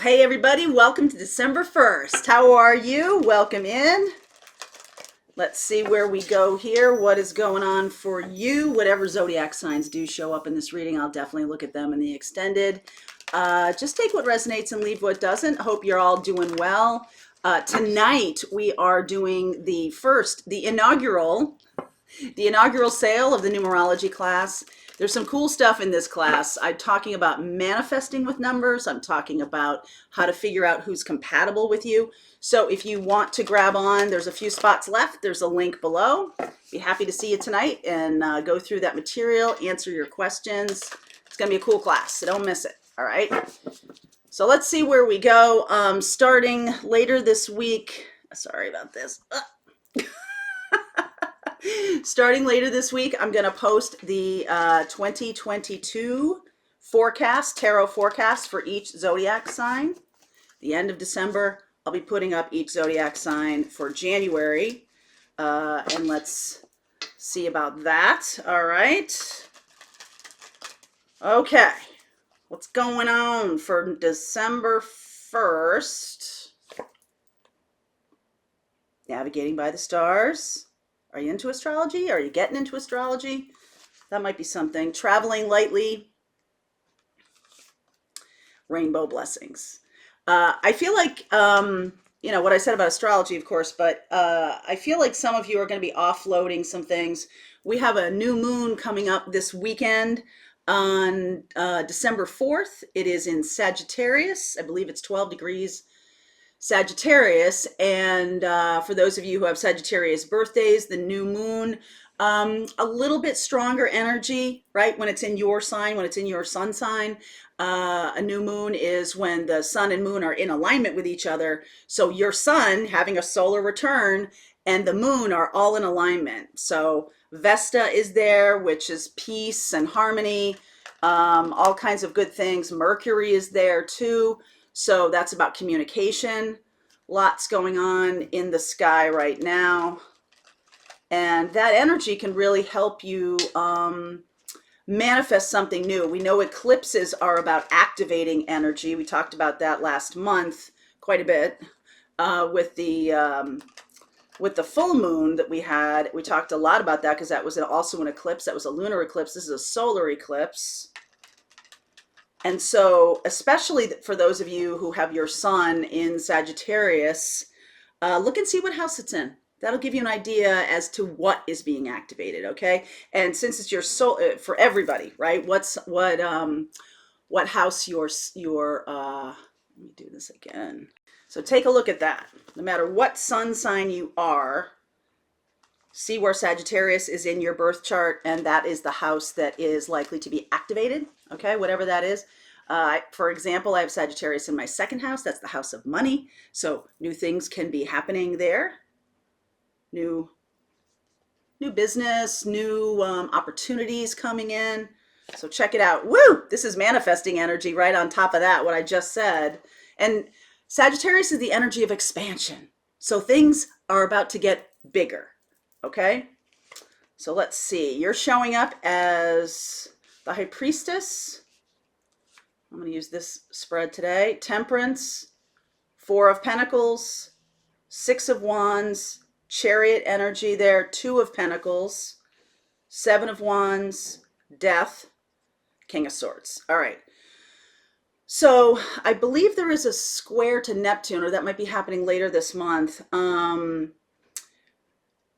Well, hey everybody, welcome to December 1st. How are you? Welcome in. Let's see where we go here. What is going on for you? Whatever zodiac signs do show up in this reading, I'll definitely look at them in the extended. Just take what resonates and leave what doesn't. Hope you're all doing well. Tonight we are doing the inaugural sale of the numerology class. There's some cool stuff in this class. I'm talking about manifesting with numbers. I'm talking about how to figure out who's compatible with you. So if you want to grab on, there's a few spots left. There's a link below. Be happy to see you tonight and go through that material, answer your questions. It's going to be a cool class, so don't miss it. All right. So let's see where we go. Starting later this week. Sorry about this. Starting later this week, I'm going to post the 2022 forecast, tarot forecast for each zodiac sign. The end of December, I'll be putting up each zodiac sign for January. And let's see about that. All right. Okay. What's going on for December 1st? Navigating by the stars. Are you into astrology? Are you getting into astrology? That might be something. Traveling lightly. Rainbow blessings. I feel like, what I said about astrology, of course, but I feel like some of you are going to be offloading some things. We have a new moon coming up this weekend on December 4th. It is in Sagittarius. I believe it's 12 degrees Sagittarius, and for those of you who have Sagittarius birthdays, the new moon, a little bit stronger energy, right? When it's in your sign, when it's in your sun sign. A new moon is when the sun and moon are in alignment with each other. So your sun having a solar return and the moon are all in alignment. So Vesta is there, which is peace and harmony, all kinds of good things. Mercury is there too. So that's about communication. Lots going on in the sky right now. And that energy can really help you manifest something new. We know eclipses are about activating energy. We talked about that last month quite a bit with the full moon that we had. We talked a lot about that because that was also an eclipse. That was a lunar eclipse. This is a solar eclipse. And so, especially for those of you who have your sun in Sagittarius, look and see what house it's in. That'll give you an idea as to what is being activated, okay? And since it's your soul, for everybody, right? What house your let me do this again. So take a look at that. No matter what sun sign you are, see where Sagittarius is in your birth chart, and that is the house that is likely to be activated, okay, whatever that is. For example, I have Sagittarius in my second house. That's the house of money. So new things can be happening there. New business, new opportunities coming in. So check it out. Woo! This is manifesting energy right on top of that, what I just said. And Sagittarius is the energy of expansion. So things are about to get bigger. Okay, so let's see. You're showing up as the High Priestess. I'm going to use this spread today. Temperance, Four of Pentacles, Six of Wands, Chariot energy there, Two of Pentacles, Seven of Wands, Death, King of Swords. All right. So I believe there is a square to Neptune, or that might be happening later this month.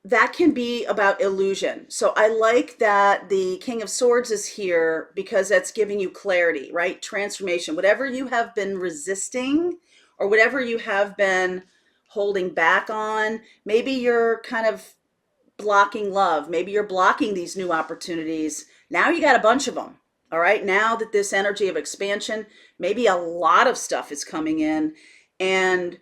That can be about illusion. So I like that the King of Swords is here because that's giving you clarity, right? Transformation. Whatever you have been resisting or whatever you have been holding back on, maybe you're kind of blocking love. Maybe you're blocking these new opportunities. Now you got a bunch of them. All right. Now that this energy of expansion, maybe a lot of stuff is coming in and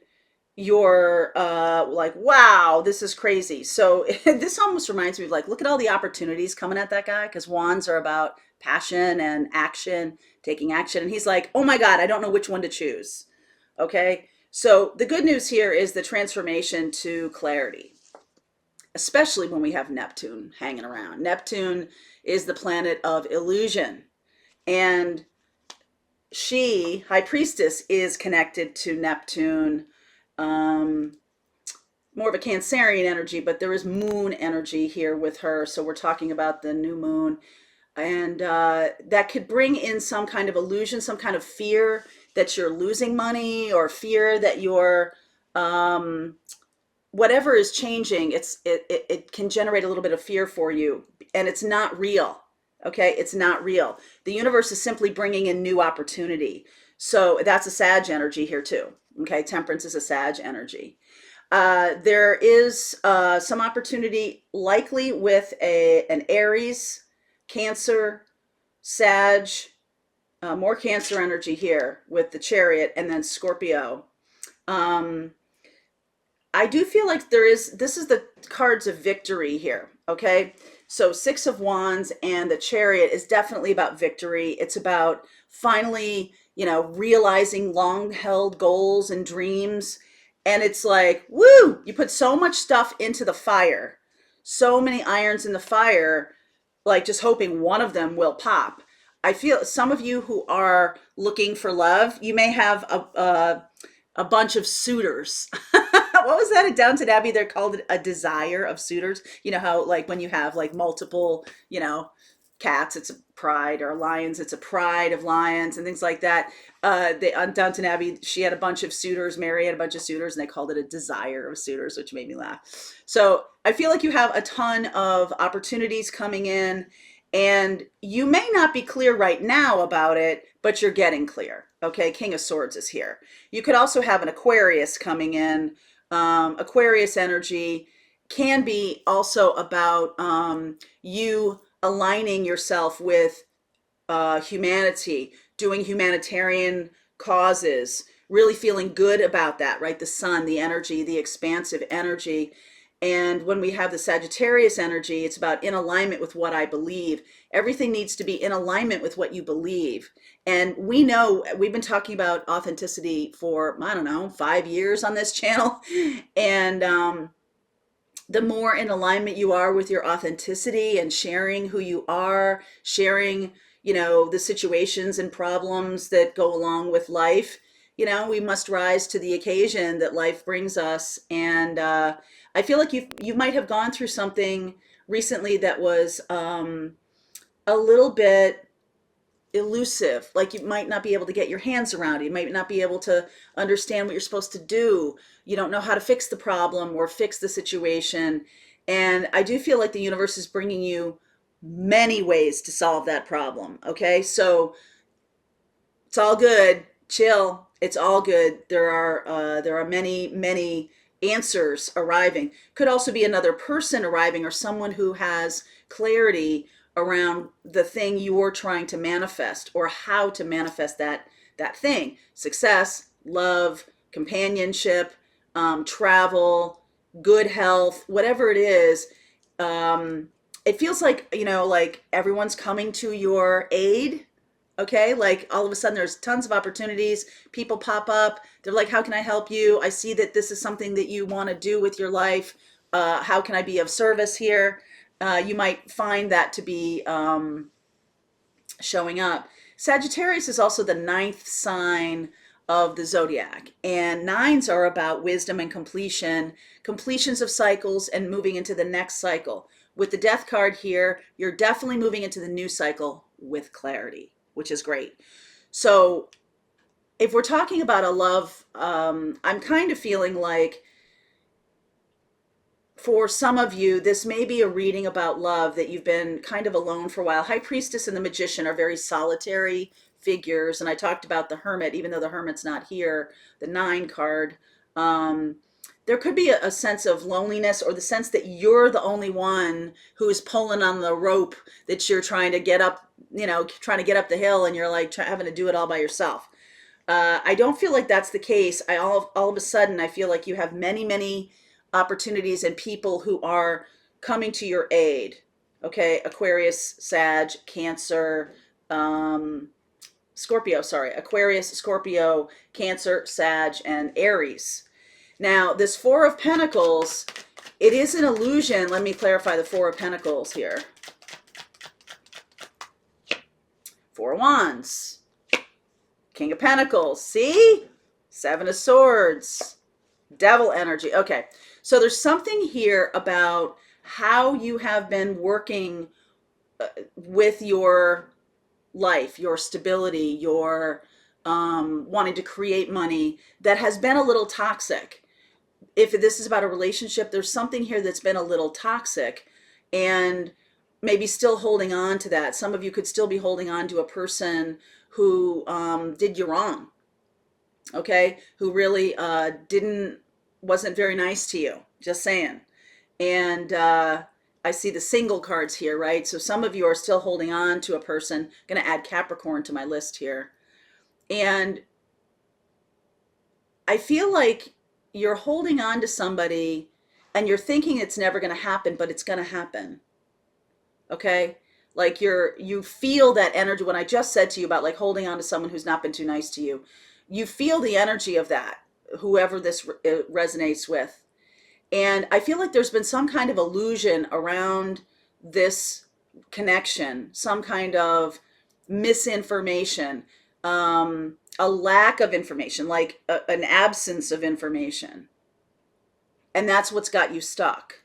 you're like, wow, this is crazy. So this almost reminds me of like, look at all the opportunities coming at that guy, because wands are about passion and action, taking action. And he's like, oh my God, I don't know which one to choose. Okay. So the good news here is the transformation to clarity, especially when we have Neptune hanging around. Neptune is the planet of illusion. And she, High Priestess, is connected to Neptune. Um, More of a Cancerian energy, but there is moon energy here with her. So we're talking about the new moon. And that could bring in some kind of illusion, some kind of fear that you're losing money, or fear that you're, um, whatever is changing, it can generate a little bit of fear for you, and it's not real. Okay, it's not real. The universe is simply bringing in new opportunity. So that's a Sag energy here too. Okay, Temperance is a Sag energy. There is some opportunity likely with an Aries, Cancer, Sag, more Cancer energy here with the Chariot, and then Scorpio. Um, I do feel like this is the cards of victory here. Okay. So Six of Wands and the Chariot is definitely about victory. It's about finally, realizing long held goals and dreams. And it's like, woo, you put so much stuff into the fire, so many irons in the fire, like just hoping one of them will pop. I feel some of you who are looking for love, you may have a bunch of suitors. What was that at Downton Abbey? They're called a desire of suitors. You know how, like, when you have like multiple, cats, it's a pride, or lions, it's a pride of lions, and things like that. They on Downton Abbey, she had a bunch of suitors. Mary had a bunch of suitors, and they called it a desire of suitors, which made me laugh. So I feel like you have a ton of opportunities coming in, and you may not be clear right now about it, but you're getting clear. Okay, King of Swords is here. You could also have an Aquarius coming in. Aquarius energy can be also about you aligning yourself with humanity, doing humanitarian causes, really feeling good about that, right? The sun, the energy, the expansive energy. And when we have the Sagittarius energy, it's about in alignment with what I believe. Everything needs to be in alignment with what you believe. And we know, we've been talking about authenticity for, I don't know, 5 years on this channel. And the more in alignment you are with your authenticity and sharing who you are, sharing, the situations and problems that go along with life, we must rise to the occasion that life brings us. And I feel like you might have gone through something recently that was a little bit elusive, like you might not be able to get your hands around it. You might not be able to understand what you're supposed to do. You don't know how to fix the problem or fix the situation. And I do feel like the universe is bringing you many ways to solve that problem. Okay, so it's all good. Chill. It's all good. There are many answers arriving. Could also be another person arriving, or someone who has clarity around the thing you're trying to manifest, or how to manifest that thing. Success, love, companionship, travel, good health, whatever it is. It feels like, like everyone's coming to your aid. Okay, like all of a sudden there's tons of opportunities. People pop up. They're like, how can I help you? I see that this is something that you want to do with your life. How can I be of service here? You might find that to be showing up. Sagittarius is also the ninth sign of the zodiac, and nines are about wisdom and completion, completions of cycles, and moving into the next cycle. With the death card here, you're definitely moving into the new cycle with clarity, which is great. So if we're talking about a love, I'm kind of feeling like for some of you, this may be a reading about love, that you've been kind of alone for a while. High Priestess and the Magician are very solitary figures. And I talked about the Hermit, even though the Hermit's not here, the 9 card. There could be a sense of loneliness, or the sense that you're the only one who is pulling on the rope that you're trying to get up, trying to get up the hill, and you're like having to do it all by yourself. I don't feel like that's the case. All of a sudden, I feel like you have many opportunities and people who are coming to your aid. Okay, Aquarius, Sag, Cancer, Scorpio, sorry, Aquarius, Scorpio, Cancer, Sag, and Aries. Now, this Four of Pentacles, it is an illusion. Let me clarify the Four of Pentacles here. Four of Wands. King of Pentacles. See? Seven of Swords. Devil energy. Okay. So there's something here about how you have been working with your life, your stability, your wanting to create money that has been a little toxic. If this is about a relationship, there's something here that's been a little toxic and maybe still holding on to that. Some of you could still be holding on to a person who did you wrong, okay? Who really wasn't very nice to you, just saying. And I see the single cards here, right? So some of you are still holding on to a person. I'm going to add Capricorn to my list here. And I feel like you're holding on to somebody and you're thinking it's never going to happen, but it's going to happen. Okay? Like you feel that energy. When I just said to you about like holding on to someone who's not been too nice to you, you feel the energy of that, whoever this resonates with. And I feel like there's been some kind of illusion around this connection, some kind of misinformation, a lack of information, like an absence of information. And that's what's got you stuck.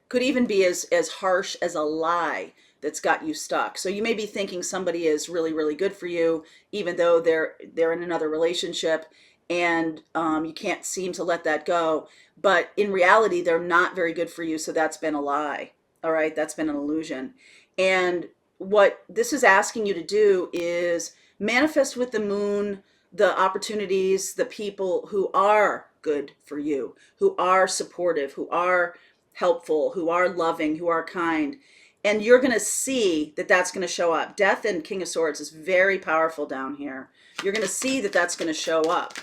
Could even be as harsh as a lie that's got you stuck. So you may be thinking somebody is really, really good for you, even though they're in another relationship, and you can't seem to let that go. But in reality, they're not very good for you. So that's been a lie. All right. That's been an illusion. And what this is asking you to do is manifest with the moon the opportunities, the people who are good for you, who are supportive, who are helpful, who are loving, who are kind. And you're going to see that that's going to show up. Death and King of Swords is very powerful down here. You're going to see that that's going to show up.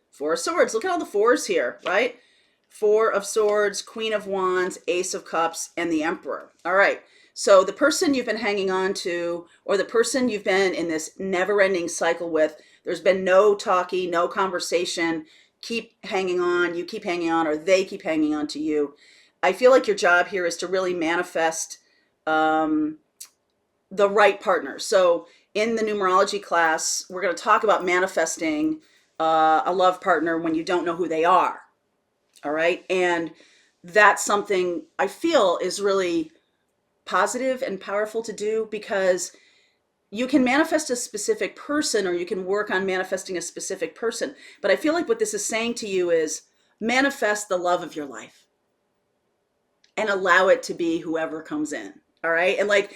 Four of Swords. Look at all the fours here, right? Four of Swords, Queen of Wands, Ace of Cups, and the Emperor. All right. So the person you've been hanging on to, or the person you've been in this never-ending cycle with, there's been no talking, no conversation. Keep hanging on. You keep hanging on, or they keep hanging on to you. I feel like your job here is to really manifest the right partner. So in the numerology class, we're going to talk about manifesting a love partner when you don't know who they are. All right. And that's something I feel is really positive and powerful to do, because you can manifest a specific person, or you can work on manifesting a specific person. But I feel like what this is saying to you is manifest the love of your life and allow it to be whoever comes in. All right. And like,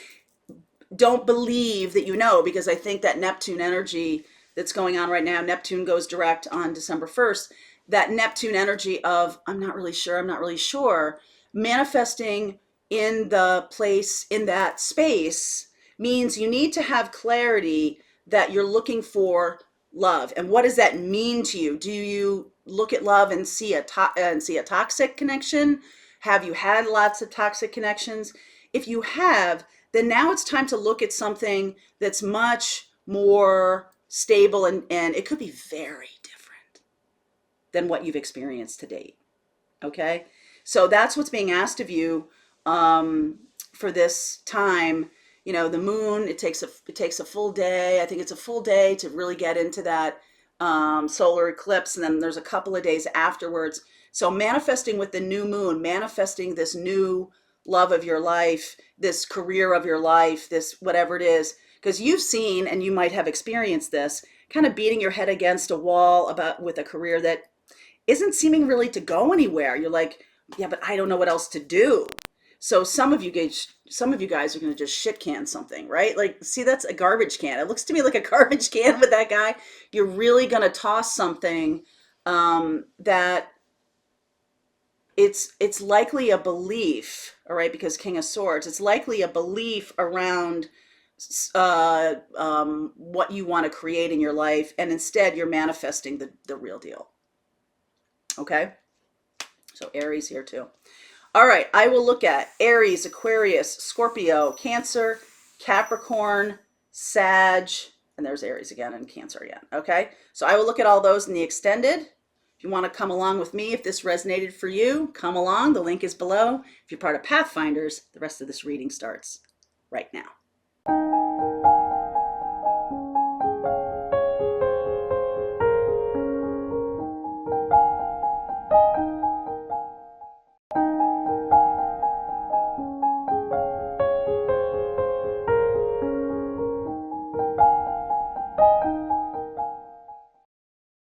don't believe that you know, because I think that Neptune energy that's going on right now, Neptune goes direct on December 1st, that Neptune energy of, I'm not really sure, manifesting in the place, in that space, means you need to have clarity that you're looking for love. And what does that mean to you? Do you look at love and see a toxic connection? Have you had lots of toxic connections? If you have, then now it's time to look at something that's much more stable, and it could be very different than what you've experienced to date. Okay? So that's what's being asked of you for this time. You know, the moon, it takes a full day. I think it's a full day to really get into that solar eclipse. And then there's a couple of days afterwards. So manifesting with the new moon, manifesting this new love of your life, this career of your life, this whatever it is, because you've seen, and you might have experienced this, kind of beating your head against a wall with a career that isn't seeming really to go anywhere. You're like, yeah, but I don't know what else to do. So some of you guys are going to just shit can something, right? Like, see, that's a garbage can. It looks to me like a garbage can with that guy. You're really going to toss something that it's likely a belief, all right, because King of Swords, it's likely a belief around what you want to create in your life, and instead you're manifesting the real deal. Okay? So Aries here too. All right, I will look at Aries, Aquarius, Scorpio, Cancer, Capricorn, Sag, and there's Aries again and Cancer again. Okay, so I will look at all those in the extended. If you want to come along with me, if this resonated for you, come along. The link is below. If you're part of Pathfinders, the rest of this reading starts right now.